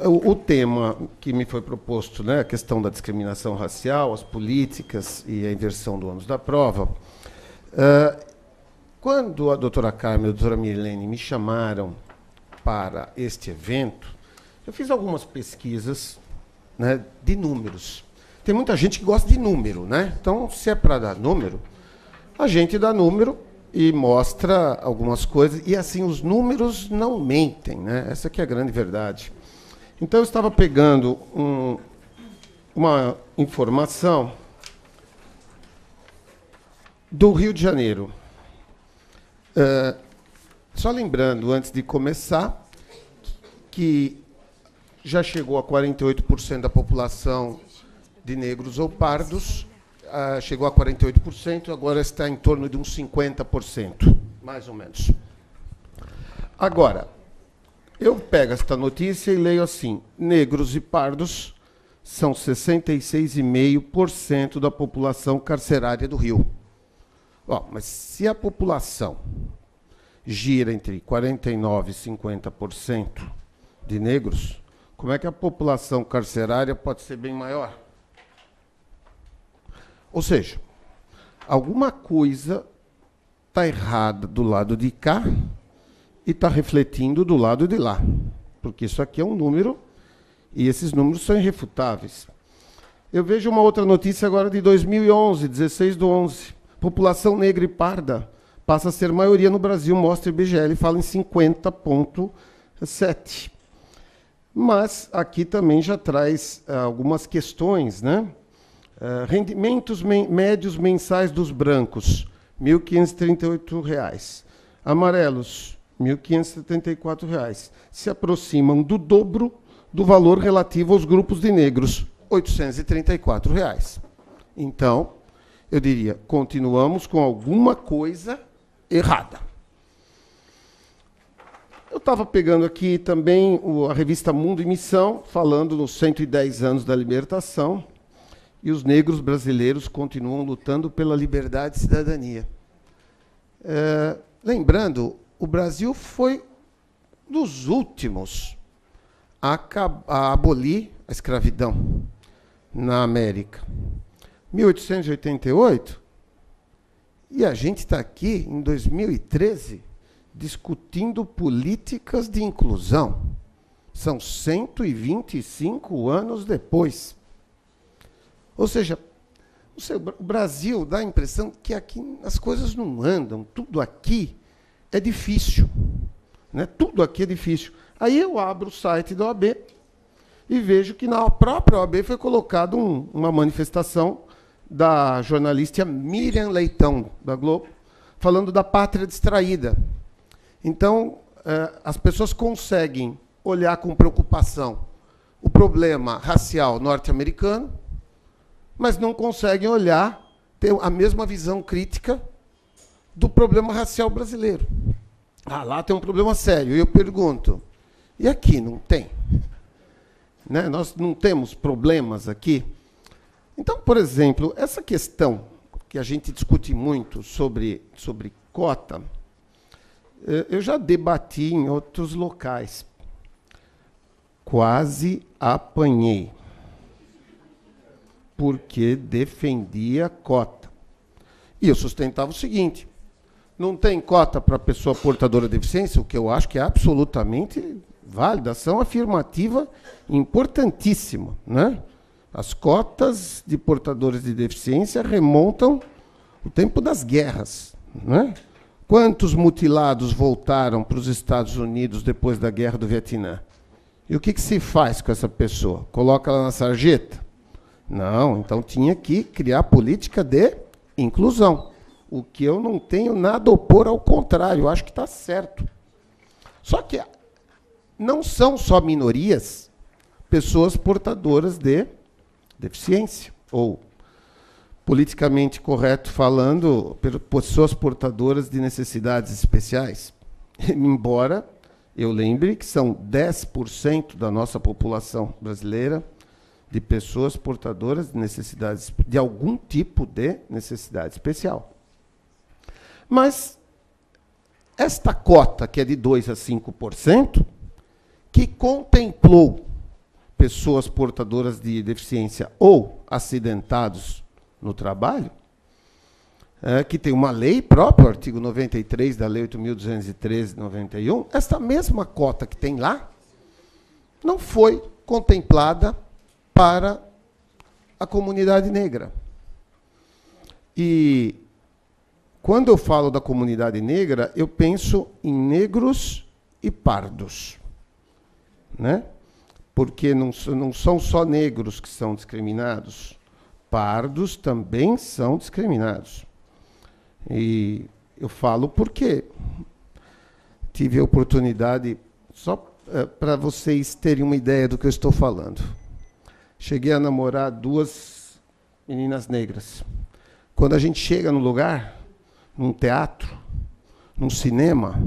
o tema que me foi proposto, né, a questão da discriminação racial, as políticas e a inversão do ônus da prova, quando a doutora Carmen e a doutora Mirlene me chamaram para este evento, eu fiz algumas pesquisas, né, de números. Tem muita gente que gosta de número, né? Então, se é para dar número, a gente dá número e mostra algumas coisas, e assim, os números não mentem, né? Essa que é a grande verdade. Então, eu estava pegando uma informação do Rio de Janeiro. Só lembrando, antes de começar, que já chegou a 48% da população de negros ou pardos, chegou a 48%, agora está em torno de uns 50%, mais ou menos. Agora, eu pego esta notícia e leio assim: negros e pardos são 66,5% da população carcerária do Rio. Mas se a população gira entre 49% e 50% de negros, como é que a população carcerária pode ser bem maior? Ou seja, alguma coisa está errada do lado de cá e está refletindo do lado de lá. Porque isso aqui é um número, e esses números são irrefutáveis. Eu vejo uma outra notícia agora de 2011, 16/11. População negra e parda passa a ser maioria no Brasil, mostra o IBGE, ele fala em 50,7%. Mas aqui também já traz algumas questões, né? Rendimentos médios mensais dos brancos, R$ 1.538. Amarelos, R$ 1.574. Se aproximam do dobro do valor relativo aos grupos de negros, R$ 834. Então, eu diria, continuamos com alguma coisa errada. Eu estava pegando aqui também a revista Mundo e Missão, falando nos 110 anos da libertação, e os negros brasileiros continuam lutando pela liberdade e cidadania. Lembrando, o Brasil foi dos últimos a abolir a escravidão na América. 1888, e a gente está aqui, em 2013, discutindo políticas de inclusão. São 125 anos depois. Ou seja, o Brasil dá a impressão que aqui as coisas não andam, tudo aqui é difícil. Né? Tudo aqui é difícil. Aí eu abro o site da OAB e vejo que na própria OAB foi colocada uma manifestação da jornalista Miriam Leitão, da Globo, falando da pátria distraída. Então, as pessoas conseguem olhar com preocupação o problema racial norte-americano, mas não conseguem olhar, ter a mesma visão crítica do problema racial brasileiro. Lá tem um problema sério. E eu pergunto, e aqui não tem? Né? Nós não temos problemas aqui? Então, por exemplo, essa questão que a gente discute muito sobre cota, eu já debati em outros locais. Quase apanhei, porque defendia cota. E eu sustentava o seguinte: não tem cota para pessoa portadora de deficiência, o que eu acho que é absolutamente válida, ação afirmativa importantíssima, né? As cotas de portadores de deficiência remontam o tempo das guerras, né? Quantos mutilados voltaram para os Estados Unidos depois da Guerra do Vietnã? E o que se faz com essa pessoa? Coloca ela na sarjeta? Não, então tinha que criar política de inclusão. O que eu não tenho nada a opor, ao contrário, eu acho que está certo. Só que não são só minorias pessoas portadoras de deficiência, ou, politicamente correto falando, pessoas portadoras de necessidades especiais. Embora eu lembre que são 10% da nossa população brasileira de pessoas portadoras de necessidades, de algum tipo de necessidade especial. Mas esta cota, que é de 2% a 5%, que contemplou pessoas portadoras de deficiência ou acidentados no trabalho, que tem uma lei própria, o artigo 93 da Lei 8.213 de 91, esta mesma cota que tem lá não foi contemplada para a comunidade negra. E quando eu falo da comunidade negra, eu penso em negros e pardos, né? Porque não são só negros que são discriminados, pardos também são discriminados. E eu falo porque tive a oportunidade, só para vocês terem uma ideia do que eu estou falando. Cheguei a namorar 2 meninas negras. Quando a gente chega no lugar, num teatro, num cinema,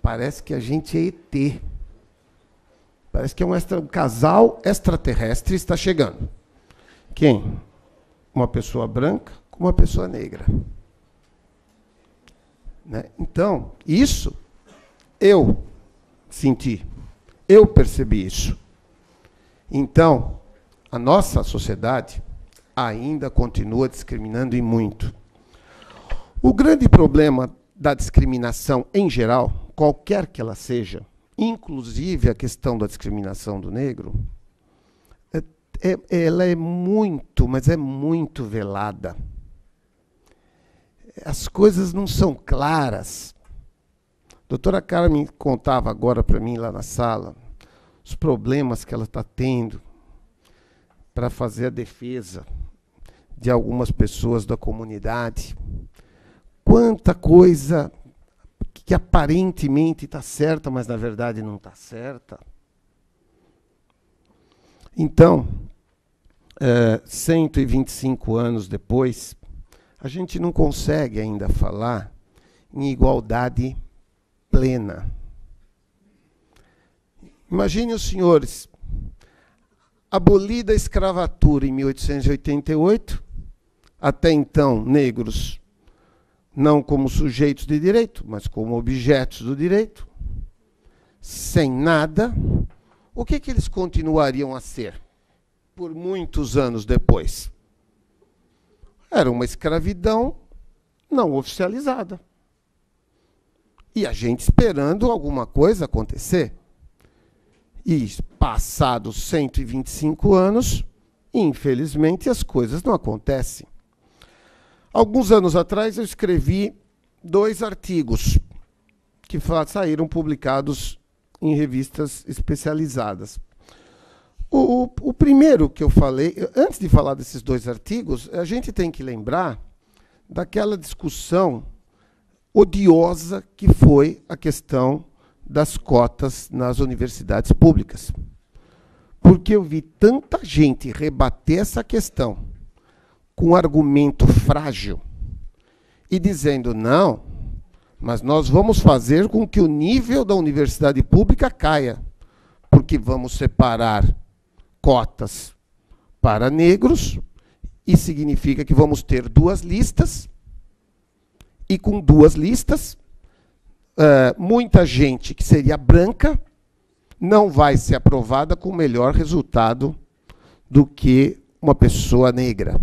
parece que a gente é ET. Parece que é um casal extraterrestre está chegando. Quem? Uma pessoa branca com uma pessoa negra. Né? Então, isso eu senti, eu percebi isso. Então, a nossa sociedade ainda continua discriminando e muito. O grande problema da discriminação em geral, qualquer que ela seja, inclusive a questão da discriminação do negro, ela é muito, mas é muito velada. As coisas não são claras. A doutora Carmen contava agora para mim lá na sala os problemas que ela está tendo para fazer a defesa de algumas pessoas da comunidade. Quanta coisa que aparentemente está certa, mas na verdade não está certa. Então, 125 anos depois, a gente não consegue ainda falar em igualdade plena. Imagine os senhores, abolida a escravatura em 1888, até então negros não como sujeitos de direito, mas como objetos do direito, sem nada, o que eles continuariam a ser por muitos anos depois? Era uma escravidão não oficializada. E a gente esperando alguma coisa acontecer. E passados 125 anos, infelizmente, as coisas não acontecem. Alguns anos atrás, eu escrevi 2 artigos que saíram publicados em revistas especializadas. O primeiro que eu falei, antes de falar desses 2 artigos, a gente tem que lembrar daquela discussão odiosa que foi a questão das cotas nas universidades públicas. Porque eu vi tanta gente rebater essa questão com um argumento frágil e dizendo, não, mas nós vamos fazer com que o nível da universidade pública caia, porque vamos separar cotas para negros e significa que vamos ter 2 listas e com 2 listas, muita gente que seria branca não vai ser aprovada com melhor resultado do que uma pessoa negra.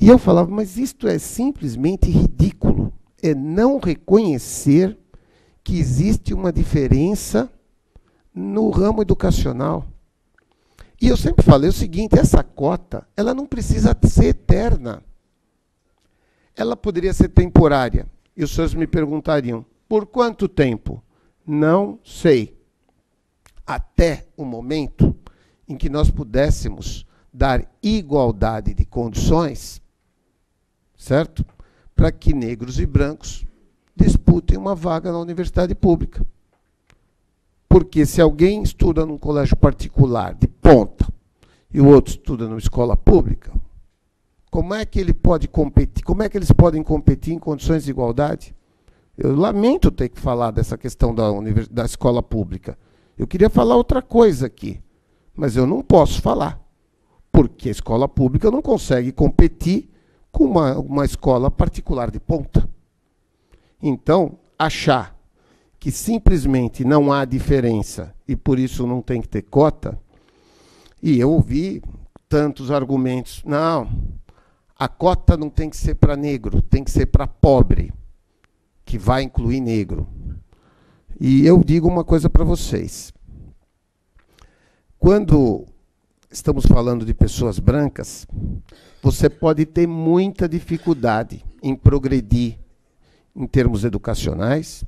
E eu falava, mas isto é simplesmente ridículo. É não reconhecer que existe uma diferença no ramo educacional. E eu sempre falei o seguinte, essa cota, ela não precisa ser eterna. Ela poderia ser temporária. E os senhores me perguntariam, por quanto tempo? Não sei. Até o momento em que nós pudéssemos dar igualdade de condições, certo? Para que negros e brancos disputem uma vaga na universidade pública. Porque se alguém estuda num colégio particular de ponta e o outro estuda numa escola pública, como é que ele pode competir? Como é que eles podem competir em condições de igualdade? Eu lamento ter que falar dessa questão da escola pública. Eu queria falar outra coisa aqui, mas eu não posso falar, porque a escola pública não consegue competir com uma escola particular de ponta. Então, achar que simplesmente não há diferença e por isso não tem que ter cota, E eu ouvi tantos argumentos. Não, a cota não tem que ser para negro, tem que ser para pobre, que vai incluir negro. E eu digo uma coisa para vocês. Quando estamos falando de pessoas brancas, você pode ter muita dificuldade em progredir em termos educacionais,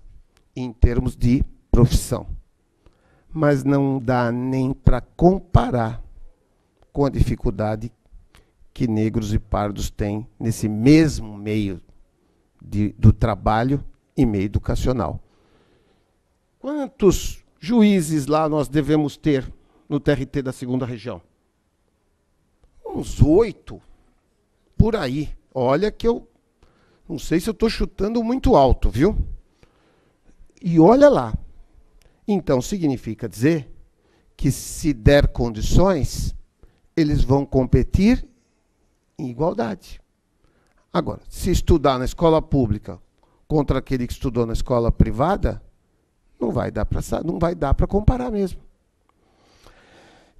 em termos de profissão. Mas não dá nem para comparar com a dificuldade que negros e pardos têm nesse mesmo meio do trabalho e meio educacional. Quantos juízes lá nós devemos ter no TRT da 2ª região? Uns 8, por aí. Olha que eu não sei se eu estou chutando muito alto, viu? E olha lá. Então, significa dizer que, se der condições, eles vão competir em igualdade. Agora, se estudar na escola pública contra aquele que estudou na escola privada, não vai dar para comparar mesmo.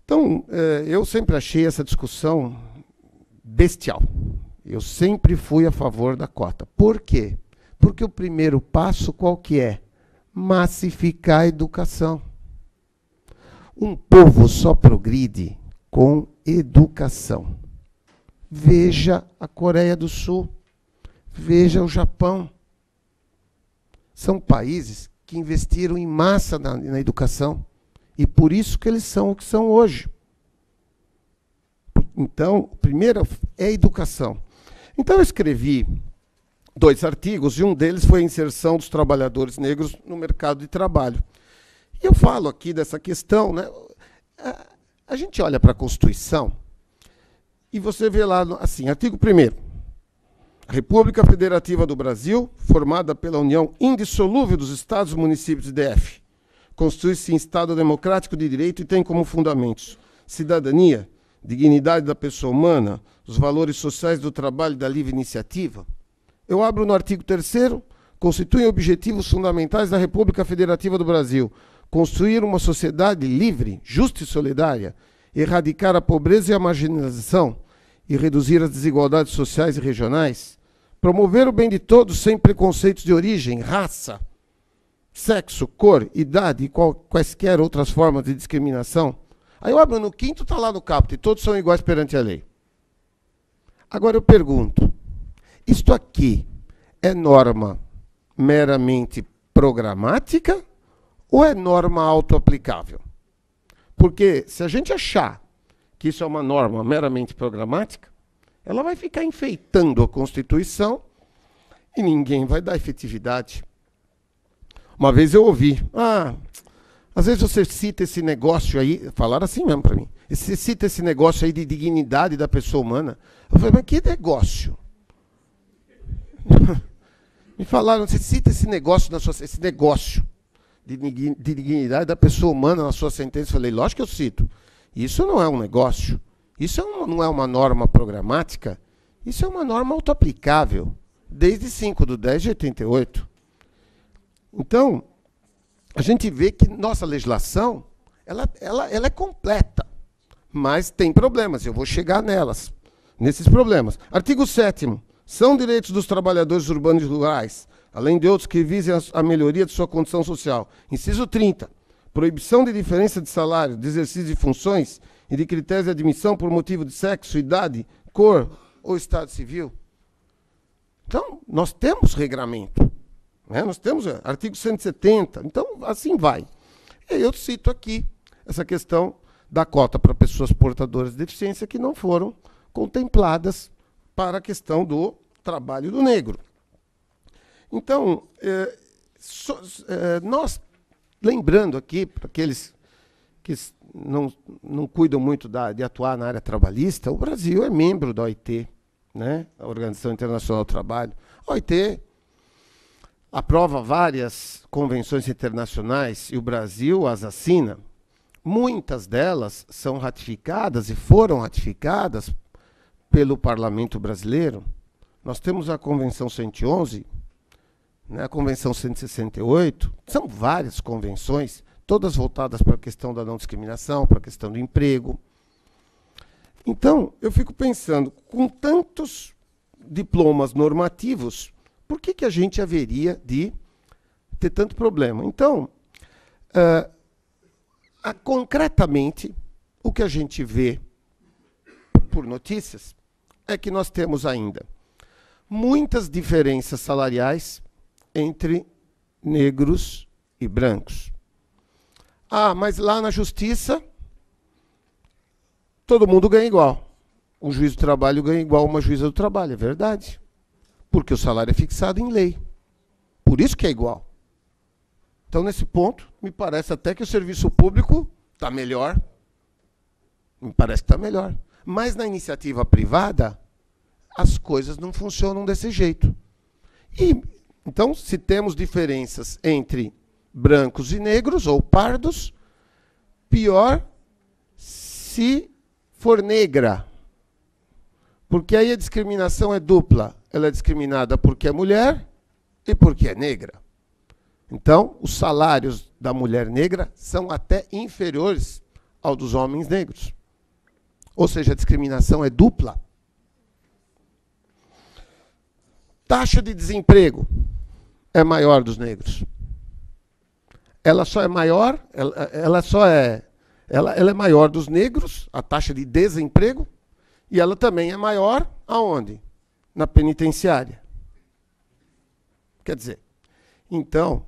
Então, eu sempre achei essa discussão bestial. Eu sempre fui a favor da cota. Por quê? Porque o primeiro passo qual que é? Massificar a educação. Um povo só progride com educação. Veja a Coreia do Sul, veja o Japão. São países que investiram em massa na educação. E por isso que eles são o que são hoje. Então, primeiro é a educação. Então, eu escrevi 2 artigos, e um deles foi a inserção dos trabalhadores negros no mercado de trabalho. E eu falo aqui dessa questão, né? A gente olha para a Constituição e você vê lá, assim, artigo 1º. A República Federativa do Brasil, formada pela união indissolúvel dos estados, municípios e DF, constitui-se em Estado democrático de direito e tem como fundamentos cidadania, dignidade da pessoa humana, os valores sociais do trabalho e da livre iniciativa. Eu abro no artigo 3º, constituem objetivos fundamentais da República Federativa do Brasil, construir uma sociedade livre, justa e solidária, erradicar a pobreza e a marginalização e reduzir as desigualdades sociais e regionais, promover o bem de todos sem preconceitos de origem, raça, sexo, cor, idade e quaisquer outras formas de discriminação. Aí eu abro no 5º, está lá no caput, e todos são iguais perante a lei. Agora eu pergunto, isto aqui é norma meramente programática ou é norma autoaplicável? Porque se a gente achar que isso é uma norma meramente programática, ela vai ficar enfeitando a Constituição e ninguém vai dar efetividade. Uma vez eu ouvi, às vezes você cita esse negócio aí, falaram assim mesmo para mim, você cita esse negócio aí de dignidade da pessoa humana. Eu falei, mas que negócio? Me falaram, você cita esse negócio de dignidade da pessoa humana na sua sentença. Eu falei, lógico que eu cito. Isso não é um negócio. Isso não é uma norma programática. Isso é uma norma autoaplicável, desde 5/10/88. Então, a gente vê que nossa legislação ela é completa, mas tem problemas. Eu vou chegar nesses problemas. Artigo 7º. São direitos dos trabalhadores urbanos e rurais, além de outros que visem a melhoria de sua condição social. Inciso 30. Proibição de diferença de salário, de exercício de funções e de critérios de admissão por motivo de sexo, idade, cor ou estado civil. Então, nós temos regramento. Né? Nós temos artigo 170. Então, assim vai. E eu cito aqui essa questão da cota para pessoas portadoras de deficiência que não foram contempladas para a questão do trabalho do negro. Então, nós, lembrando aqui, para aqueles que não cuidam muito de atuar na área trabalhista, o Brasil é membro da OIT, né? A Organização Internacional do Trabalho. A OIT aprova várias convenções internacionais e o Brasil as assina. Muitas delas são ratificadas e foram ratificadas pelo Parlamento brasileiro. Nós temos a Convenção 111, né, a Convenção 168, são várias convenções, todas voltadas para a questão da não discriminação, para a questão do emprego. Então, eu fico pensando, com tantos diplomas normativos, por que, que a gente haveria de ter tanto problema? Então, concretamente, o que a gente vê por notícias é que nós temos ainda muitas diferenças salariais entre negros e brancos. Ah, mas lá na justiça, todo mundo ganha igual. Um juiz do trabalho ganha igual a uma juíza do trabalho, é verdade. Porque o salário é fixado em lei. Por isso que é igual. Então, nesse ponto, me parece até que o serviço público está melhor. Me parece que está melhor. Mas na iniciativa privada, as coisas não funcionam desse jeito. E, então, se temos diferenças entre brancos e negros, ou pardos, pior se for negra. Porque aí a discriminação é dupla. Ela é discriminada porque é mulher e porque é negra. Então, os salários da mulher negra são até inferiores ao dos homens negros. Ou seja, a discriminação é dupla. Taxa de desemprego é maior dos negros. Ela só é maior, ela é maior dos negros, a taxa de desemprego, e ela também é maior aonde? Na penitenciária. Quer dizer, então,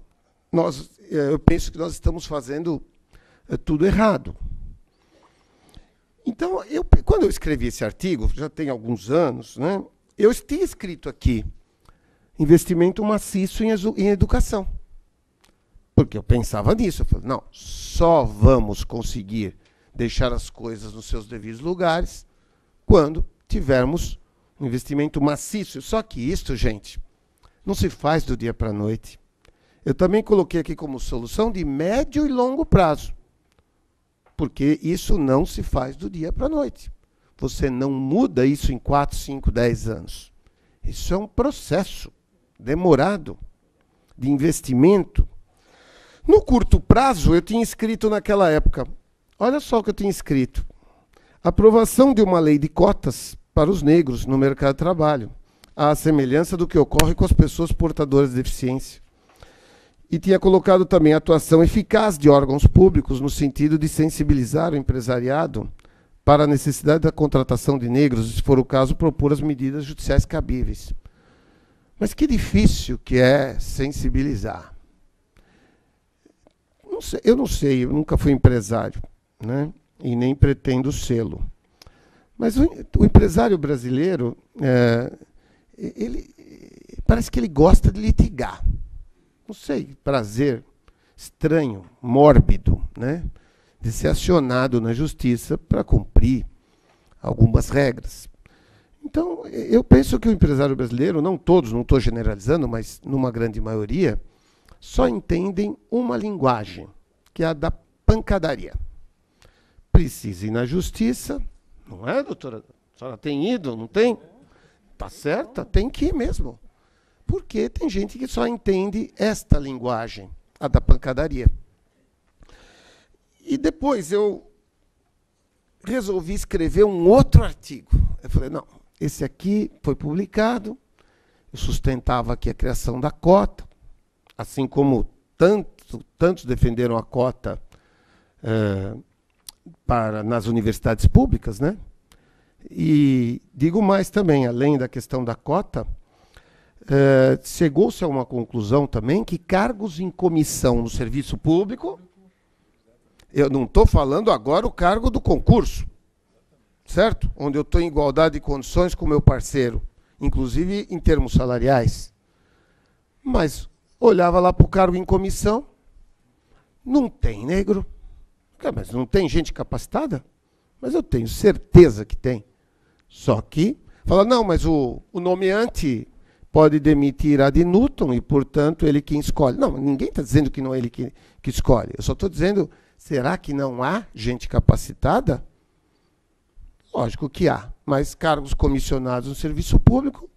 eu penso que nós estamos fazendo tudo errado. Então, quando eu escrevi esse artigo, já tem alguns anos, né, eu tinha escrito aqui, investimento maciço em educação. Porque eu pensava nisso. Eu falei, não, só vamos conseguir deixar as coisas nos seus devidos lugares quando tivermos um investimento maciço. Só que isso, gente, não se faz do dia para a noite. Eu também coloquei aqui como solução de médio e longo prazo. Porque isso não se faz do dia para a noite. Você não muda isso em 4, 5, 10 anos. Isso é um processo demorado de investimento. No curto prazo, eu tinha escrito naquela época, olha só o que eu tinha escrito, aprovação de uma lei de cotas para os negros no mercado de trabalho, à semelhança do que ocorre com as pessoas portadoras de deficiência. E tinha colocado também a atuação eficaz de órgãos públicos no sentido de sensibilizar o empresariado para a necessidade da contratação de negros, e, se for o caso, propor as medidas judiciais cabíveis. Mas que difícil que é sensibilizar. Eu não sei, eu nunca fui empresário, né? E nem pretendo sê-lo. Mas o empresário brasileiro, parece que ele gosta de litigar. Não sei, prazer estranho, mórbido, né? De ser acionado na justiça para cumprir algumas regras. Então, eu penso que o empresário brasileiro, não todos, não estou generalizando, mas numa grande maioria, só entendem uma linguagem, que é a da pancadaria. Precisa ir na justiça, não é, doutora? A senhora tem ido, não tem? Tá certa, tem que ir mesmo. Porque tem gente que só entende esta linguagem, a da pancadaria. E depois eu resolvi escrever um outro artigo. Eu falei, não, esse aqui foi publicado, eu sustentava aqui a criação da cota, assim como tantos defenderam a cota nas universidades públicas, né? E digo mais também, além da questão da cota, chegou-se a uma conclusão também que cargos em comissão no serviço público, eu não estou falando agora o cargo do concurso, certo? Onde eu estou em igualdade de condições com o meu parceiro, inclusive em termos salariais. Mas olhava lá para o cargo em comissão, não tem negro. Mas não tem gente capacitada? Mas eu tenho certeza que tem. Só que, fala, não, mas o nomeante pode demitir ad nutum e, portanto, ele quem escolhe. Não, ninguém está dizendo que não é ele que escolhe. Eu só estou dizendo, será que não há gente capacitada? Lógico que há, mas cargos comissionados no serviço público,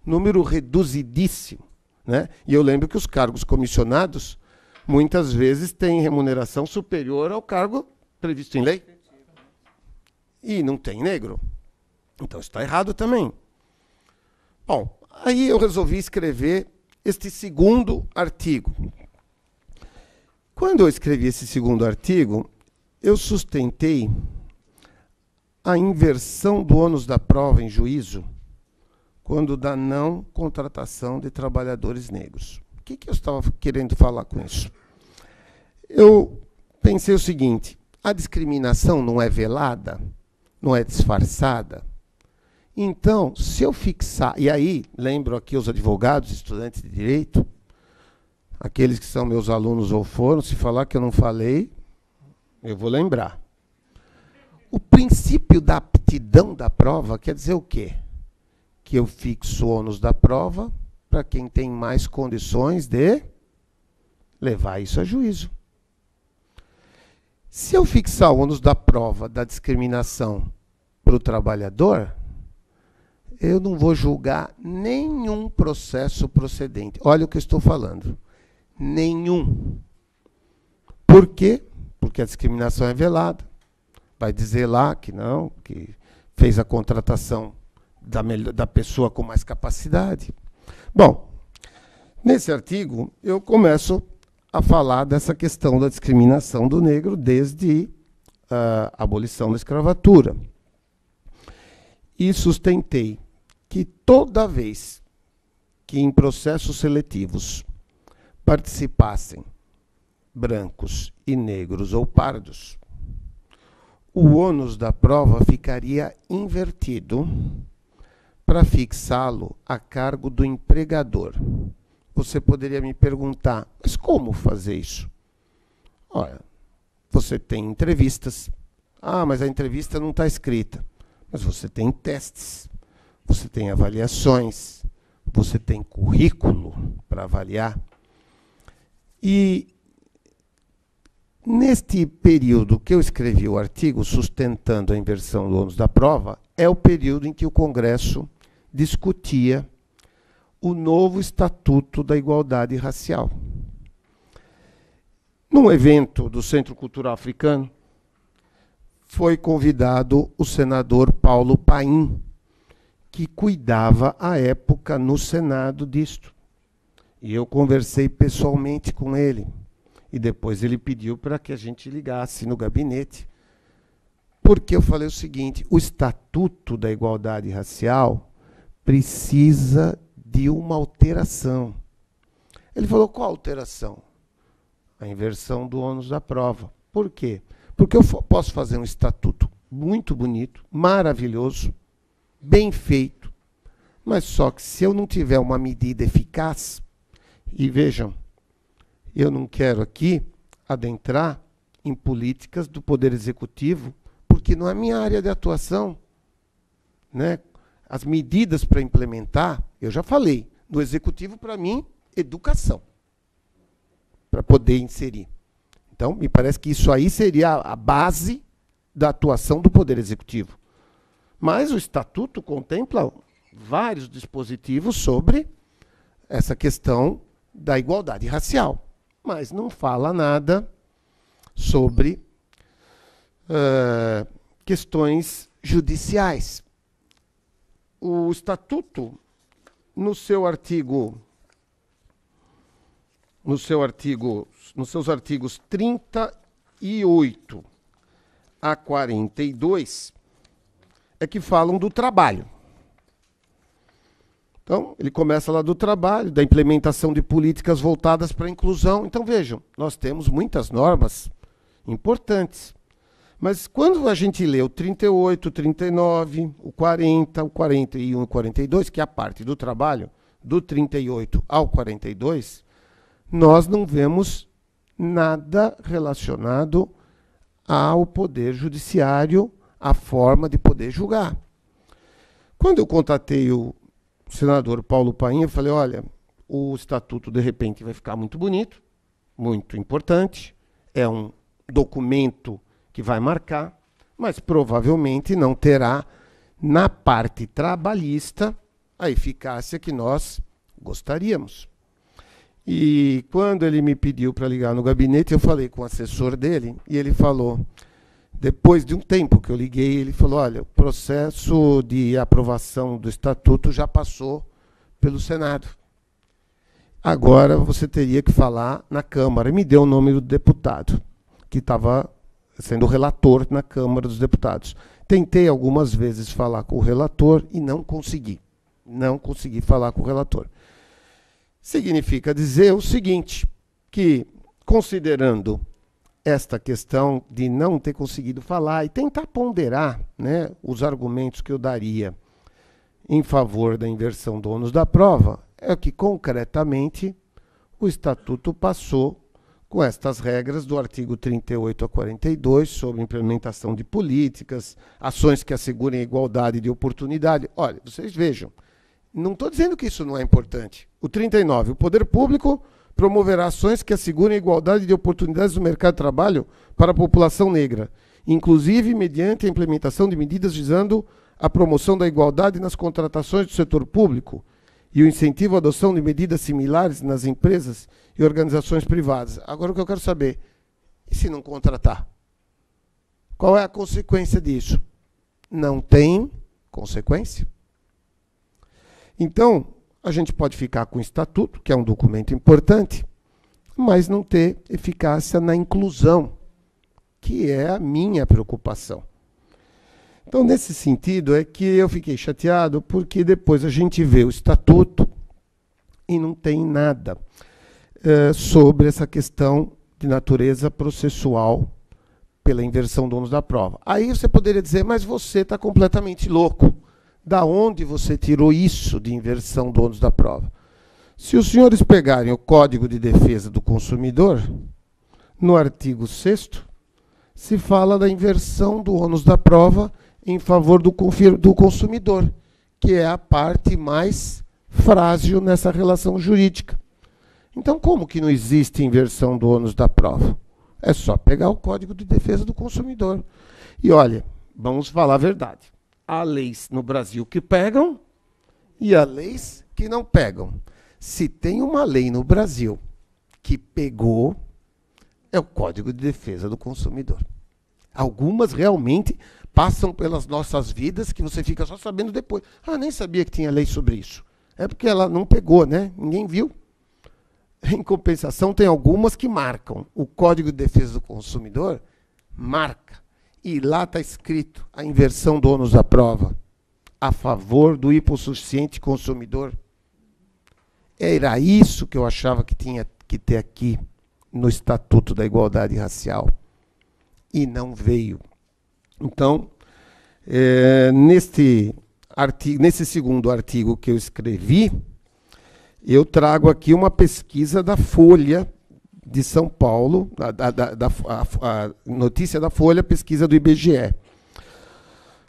número reduzidíssimo, né? E eu lembro que os cargos comissionados, muitas vezes, têm remuneração superior ao cargo previsto em lei. e não tem negro. Então está errado também. Bom, aí eu resolvi escrever este segundo artigo. Quando eu escrevi esse segundo artigo, eu sustentei a inversão do ônus da prova em juízo quando da não contratação de trabalhadores negros. O que eu estava querendo falar com isso? Eu pensei o seguinte: a discriminação não é velada, não é disfarçada. Então, se eu fixar... E aí, lembro aqui os advogados, estudantes de direito, aqueles que são meus alunos ou foram, se falar que eu não falei, eu vou lembrar. O princípio da aptidão da prova quer dizer o quê? Que eu fixo o ônus da prova para quem tem mais condições de levar isso a juízo. Se eu fixar o ônus da prova da discriminação para o trabalhador, eu não vou julgar nenhum processo procedente. Olha o que eu estou falando. Nenhum. Por quê? Porque a discriminação é velada. Vai dizer lá que não, que fez a contratação da pessoa com mais capacidade. Bom, nesse artigo eu começo a falar dessa questão da discriminação do negro desde a abolição da escravatura. E sustentei que toda vez que em processos seletivos participassem brancos e negros ou pardos, o ônus da prova ficaria invertido para fixá-lo a cargo do empregador. Você poderia me perguntar, mas como fazer isso? Olha, você tem entrevistas. Ah, mas a entrevista não está escrita. Mas você tem testes, você tem avaliações, você tem currículo para avaliar. E neste período que eu escrevi o artigo sustentando a inversão do ônus da prova, é o período em que o Congresso discutia o novo Estatuto da Igualdade Racial. Num evento do Centro Cultural Africano, foi convidado o senador Paulo Paim, que cuidava, à época, no Senado disto. E eu conversei pessoalmente com ele. E depois ele pediu para que a gente ligasse no gabinete, porque eu falei o seguinte: o Estatuto da Igualdade Racial precisa de uma alteração. Ele falou, qual alteração? A inversão do ônus da prova. Por quê? Porque eu posso fazer um estatuto muito bonito, maravilhoso, bem feito, mas só que se eu não tiver uma medida eficaz, e vejam, eu não quero aqui adentrar em políticas do Poder Executivo, porque não é minha área de atuação, né? As medidas para implementar, eu já falei, no Executivo, para mim, educação, para poder inserir. Então, me parece que isso aí seria a base da atuação do Poder Executivo. Mas o Estatuto contempla vários dispositivos sobre essa questão da igualdade racial, mas não fala nada sobre questões judiciais. O Estatuto, nos seus artigos 38 a 42, é que falam do trabalho. Então, ele começa lá do trabalho, da implementação de políticas voltadas para a inclusão. Então, vejam, nós temos muitas normas importantes. Mas quando a gente lê o 38, o 39, o 40, o 41 e o 42, que é a parte do trabalho, do 38 ao 42, nós não vemos nada relacionado ao poder judiciário, à forma de poder julgar. Quando eu contatei o senador Paulo Paim, eu falei, olha, o estatuto de repente vai ficar muito bonito, muito importante, é um documento que vai marcar, mas provavelmente não terá, na parte trabalhista, a eficácia que nós gostaríamos. E quando ele me pediu para ligar no gabinete, eu falei com o assessor dele, e ele falou, Depois de um tempo que eu liguei, ele falou, olha, o processo de aprovação do estatuto já passou pelo Senado. Agora você teria que falar na Câmara. E me deu o nome do deputado, que estava sendo relator na Câmara dos Deputados. Tentei algumas vezes falar com o relator e não consegui. Não consegui falar com o relator. Significa dizer o seguinte, que considerando esta questão de não ter conseguido falar e tentar ponderar, né, os argumentos que eu daria em favor da inversão do ônus da prova, é que, concretamente, o Estatuto passou com estas regras do artigo 38 a 42, sobre implementação de políticas, ações que assegurem a igualdade de oportunidade. Olha, vocês vejam, não estou dizendo que isso não é importante. O 39, o poder público promoverá ações que assegurem a igualdade de oportunidades no mercado de trabalho para a população negra, inclusive mediante a implementação de medidas visando a promoção da igualdade nas contratações do setor público e o incentivo à adoção de medidas similares nas empresas e organizações privadas. Agora, o que eu quero saber, e se não contratar? Qual é a consequência disso? Não tem consequência. Então, a gente pode ficar com o Estatuto, que é um documento importante, mas não ter eficácia na inclusão, que é a minha preocupação. Então, nesse sentido, é que eu fiquei chateado, porque depois a gente vê o Estatuto e não tem nada sobre essa questão de natureza processual pela inversão do ônus da prova. Aí você poderia dizer, mas você está completamente louco. Da onde você tirou isso de inversão do ônus da prova? Se os senhores pegarem o Código de Defesa do Consumidor, no artigo 6º, se fala da inversão do ônus da prova em favor do consumidor, que é a parte mais frágil nessa relação jurídica. Então, como que não existe inversão do ônus da prova? É só pegar o Código de Defesa do Consumidor. E olha, vamos falar a verdade. Há leis no Brasil que pegam e há leis que não pegam. Se tem uma lei no Brasil que pegou, é o Código de Defesa do Consumidor. Algumas realmente passam pelas nossas vidas que você fica só sabendo depois. Ah, nem sabia que tinha lei sobre isso. É porque ela não pegou, né? Ninguém viu. Em compensação, tem algumas que marcam. O Código de Defesa do Consumidor marca. E lá está escrito a inversão do ônus da prova a favor do hipossuficiente consumidor. Era isso que eu achava que tinha que ter aqui no Estatuto da Igualdade Racial. E não veio. Então, nesse segundo artigo que eu escrevi, eu trago aqui uma pesquisa da Folha de São Paulo, a notícia da Folha, pesquisa do IBGE.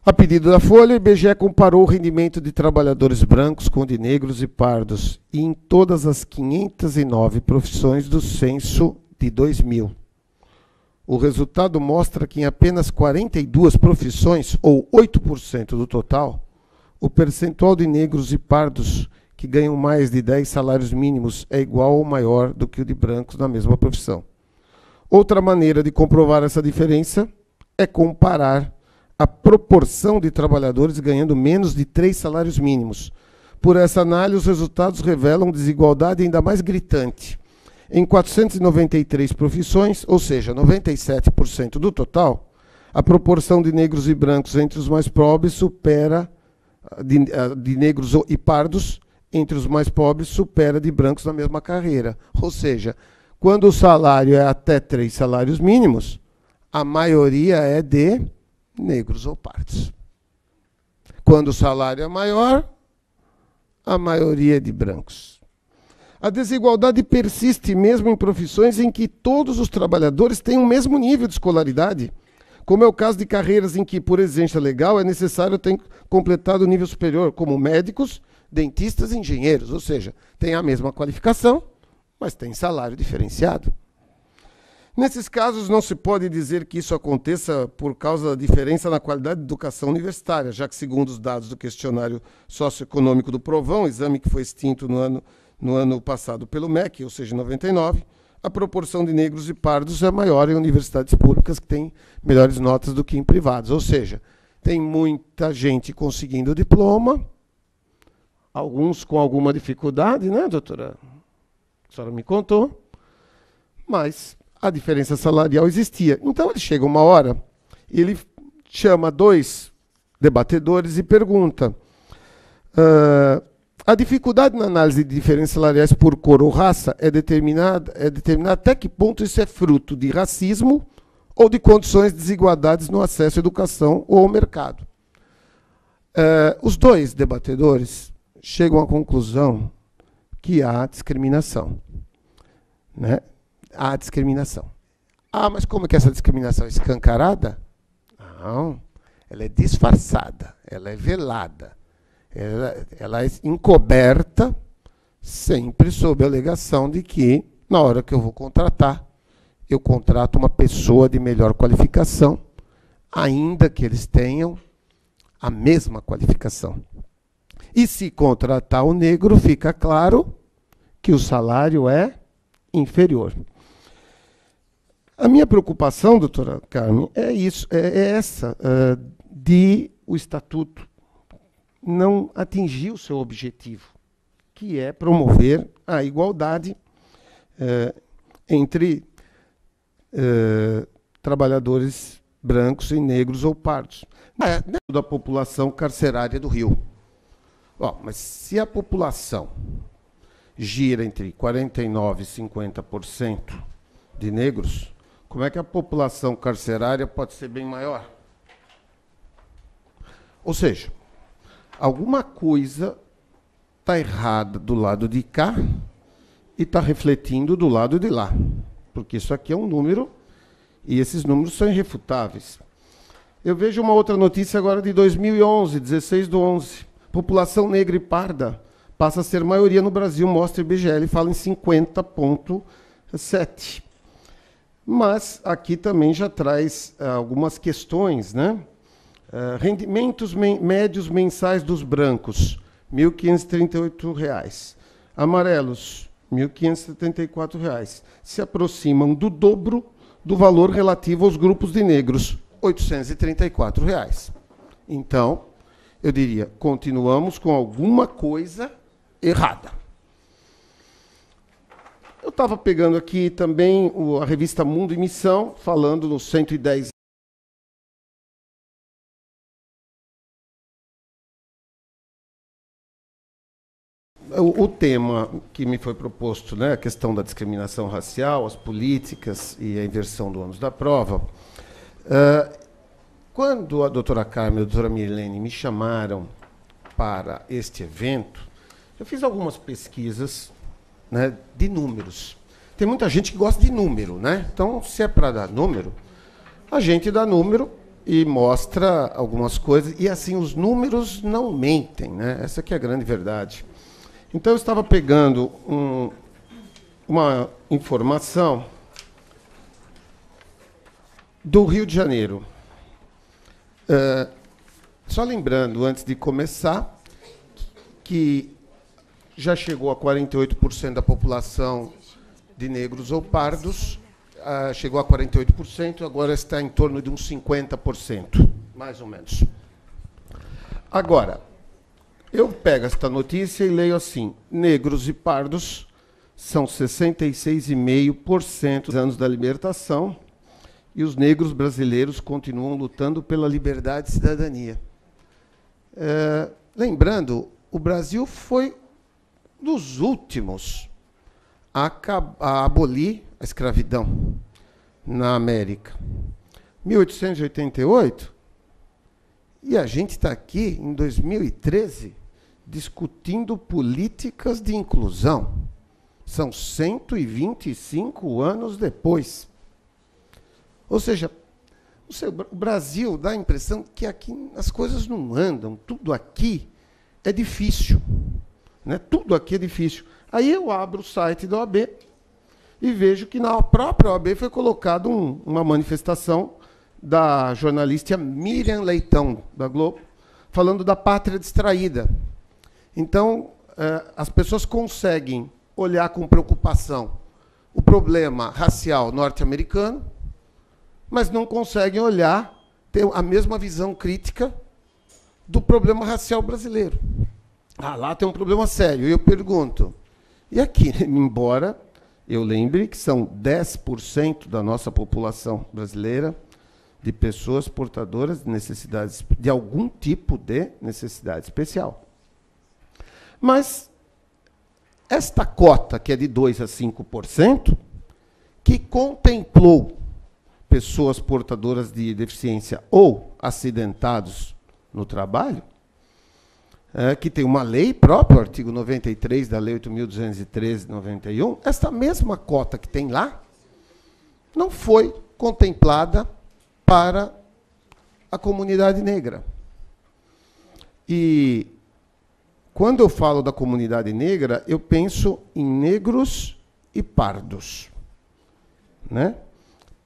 A pedido da Folha, o IBGE comparou o rendimento de trabalhadores brancos com o de negros e pardos em todas as 509 profissões do censo de 2000. O resultado mostra que em apenas 42 profissões, ou 8% do total, o percentual de negros e pardos que ganham mais de 10 salários mínimos é igual ou maior do que o de brancos na mesma profissão. Outra maneira de comprovar essa diferença é comparar a proporção de trabalhadores ganhando menos de 3 salários mínimos. Por essa análise, os resultados revelam desigualdade ainda mais gritante. Em 493 profissões, ou seja, 97% do total, a proporção de negros e brancos entre os mais pobres supera de negros e pardos entre os mais pobres supera de brancos na mesma carreira. Ou seja, quando o salário é até 3 salários mínimos, a maioria é de negros ou pardos. Quando o salário é maior, a maioria é de brancos. A desigualdade persiste mesmo em profissões em que todos os trabalhadores têm o mesmo nível de escolaridade, como é o caso de carreiras em que, por exigência legal, é necessário ter completado o nível superior, como médicos, dentistas e engenheiros, ou seja, tem a mesma qualificação, mas tem salário diferenciado. Nesses casos, não se pode dizer que isso aconteça por causa da diferença na qualidade de educação universitária, já que, segundo os dados do questionário socioeconômico do Provão, exame que foi extinto no ano passado pelo MEC, ou seja, em 99, a proporção de negros e pardos é maior em universidades públicas que têm melhores notas do que em privadas. Ou seja, tem muita gente conseguindo diploma, alguns com alguma dificuldade, né, doutora? A senhora me contou, mas a diferença salarial existia. Então, ele chega uma hora, ele chama 2 debatedores e pergunta: a dificuldade na análise de diferenças salariais por cor ou raça é determinar até que ponto isso é fruto de racismo ou de condições de desigualdades no acesso à educação ou ao mercado. Os 2 debatedores chegam à conclusão que há discriminação. Né? Há discriminação. Ah, mas como é que essa discriminação é escancarada? Não, ela é disfarçada, ela é velada, ela é encoberta, sempre sob a alegação de que, na hora que eu vou contratar, eu contrato uma pessoa de melhor qualificação, ainda que eles tenham a mesma qualificação. E se contratar o negro, fica claro que o salário é inferior. A minha preocupação, doutora Carmen, é isso, é essa, de o Estatuto não atingir o seu objetivo, que é promover a igualdade entre trabalhadores brancos e negros ou pardos. Da população carcerária do Rio. Mas se a população gira entre 49% e 50% de negros, como é que a população carcerária pode ser bem maior? Ou seja, alguma coisa está errada do lado de cá e está refletindo do lado de lá. Porque isso aqui é um número e esses números são irrefutáveis. Eu vejo uma outra notícia agora de 2011, 16/11. População negra e parda passa a ser maioria no Brasil, mostra o IBGE, ele fala em 50,7%. Mas aqui também já traz algumas questões, né? Rendimentos médios mensais dos brancos, R$ 1.538. Amarelos, R$ 1.574. Se aproximam do dobro do valor relativo aos grupos de negros, R$ 834. Então, eu diria, continuamos com alguma coisa errada. Eu estava pegando aqui também a revista Mundo e Missão, falando nos 110. O tema que me foi proposto, né, a questão da discriminação racial, as políticas e a inversão do ônus da prova. Quando a doutora Carmen e a doutora Mirlene me chamaram para este evento, eu fiz algumas pesquisas, né, de números. Tem muita gente que gosta de número, né? Então, se é para dar número, a gente dá número e mostra algumas coisas. E, assim, os números não mentem, né? Essa que é a grande verdade. Então, eu estava pegando uma informação do Rio de Janeiro. Só lembrando, antes de começar, que já chegou a 48% da população de negros ou pardos, chegou a 48%, agora está em torno de uns 50%, mais ou menos. Agora, eu pego esta notícia e leio assim: negros e pardos são 66,5% dos anos da libertação, e os negros brasileiros continuam lutando pela liberdade e cidadania. Lembrando, o Brasil foi dos últimos a abolir a escravidão na América. 1888, e a gente está aqui, em 2013, discutindo políticas de inclusão. São 125 anos depois. Ou seja, o Brasil dá a impressão que aqui as coisas não andam, tudo aqui é difícil. Né? Tudo aqui é difícil. Aí eu abro o site da OAB e vejo que na própria OAB foi colocada uma manifestação da jornalista Miriam Leitão, da Globo, falando da pátria distraída. Então, as pessoas conseguem olhar com preocupação o problema racial norte-americano, mas não conseguem olhar, ter a mesma visão crítica do problema racial brasileiro. Lá tem um problema sério. E eu pergunto, e aqui, embora eu lembre que são 10% da nossa população brasileira de pessoas portadoras de necessidades, de algum tipo de necessidade especial. Mas esta cota, que é de 2% a 5%, que contemplou pessoas portadoras de deficiência ou acidentados no trabalho, que tem uma lei própria, o artigo 93 da Lei 8.213 de 91, esta mesma cota que tem lá não foi contemplada para a comunidade negra. E quando eu falo da comunidade negra, eu penso em negros e pardos, né?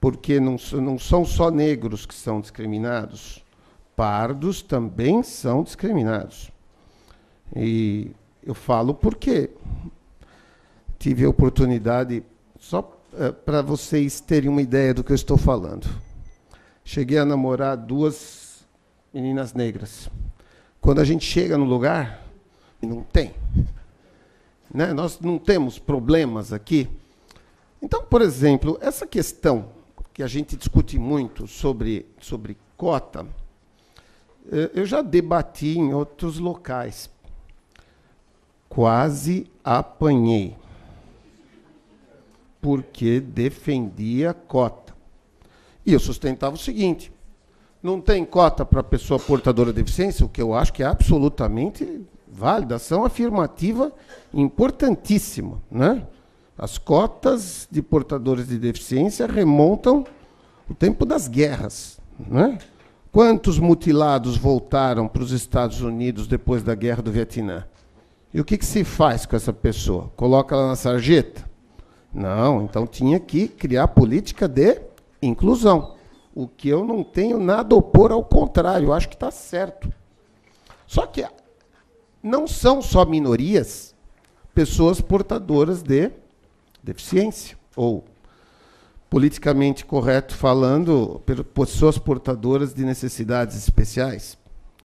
Porque não são só negros que são discriminados, pardos também são discriminados. E eu falo porque tive a oportunidade, só para vocês terem uma ideia do que eu estou falando. Cheguei a namorar 2 meninas negras. Quando a gente chega no lugar, não tem. Né? Nós não temos problemas aqui. Então, por exemplo, essa questão que a gente discute muito sobre cota, eu já debati em outros locais. Quase apanhei, porque defendia cota. E eu sustentava o seguinte, não tem cota para pessoa portadora de deficiência, o que eu acho que é absolutamente válida, ação afirmativa importantíssima, né? As cotas de portadores de deficiência remontam o tempo das guerras, né? Quantos mutilados voltaram para os Estados Unidos depois da Guerra do Vietnã? E o que se faz com essa pessoa? Coloca ela na sarjeta? Não, então tinha que criar política de inclusão. O que eu não tenho nada a opor, ao contrário, eu acho que está certo. Só que não são só minorias pessoas portadoras de deficiência, ou, politicamente correto falando, pessoas portadoras de necessidades especiais.